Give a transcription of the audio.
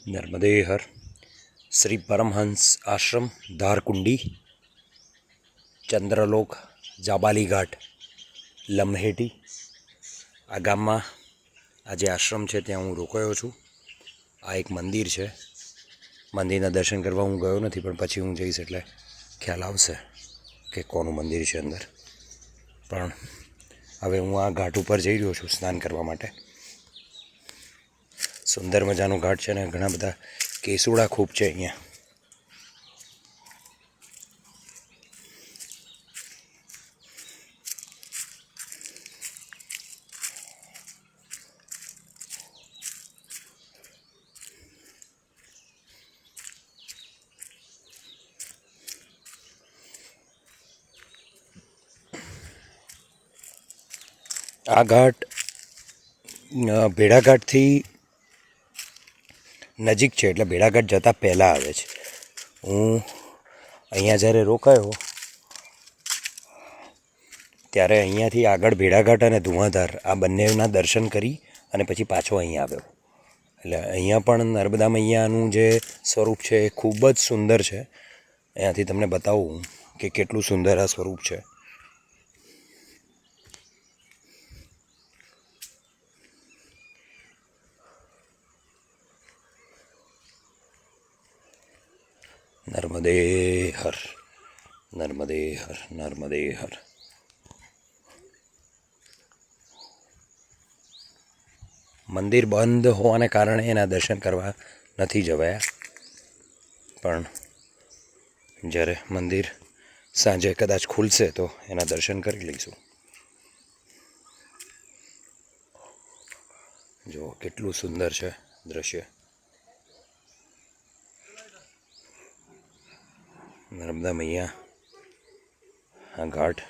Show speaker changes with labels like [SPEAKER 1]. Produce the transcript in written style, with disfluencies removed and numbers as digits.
[SPEAKER 1] नर्मदे हर श्री परमहंस आश्रम धारकुंडी चंद्रलोक जाबाली घाट लम्हेटी आ गाम में आज आश्रम है त्या हूँ रोकायो छूँ। आ एक मंदिर है, मंदिर दर्शन करवा हूँ गयो नहीं पण पछी हूँ जईश एटले ख्याल आवशे कि कोनु मंदिर है अंदर। पण हवे हूँ आ घाट पर जई रह्यो छूँ स्नान करवा माटे। सुंदर मजानो घाट है ने घणा बधा केसुड़ा खूब है अहींया। आ घाट भेड़ाघाट थी नजीक है એટલે भेड़ाघाट जता पहला आवे छे। हूँ अहींया ज्यारे रोकायो त्यारे अहींयाथी आगळ भेड़ाघाट अने धुआंधार आ बंनेना दर्शन करी अने पछी पाछो अहींया आव्यो। એટલે अहींया पण नर्मदा मैयानुं जे स्वरूप है खूब ज सुंदर है। अहींयाथी तमने बतावुं कि केटलुं सुंदर आ स्वरूप है। नर्मदे हर नर्मदे हर नर्मदे हर। मंदिर बंद होवाने कारणे एना दर्शन करवा नहीं जवाया, पण ज्यारे मंदिर सांजे कदाच खुलशे तो एना दर्शन करी लईशुं। जो केटलुं सुंदर है दृश्य। नर्मदा मैया आ घाट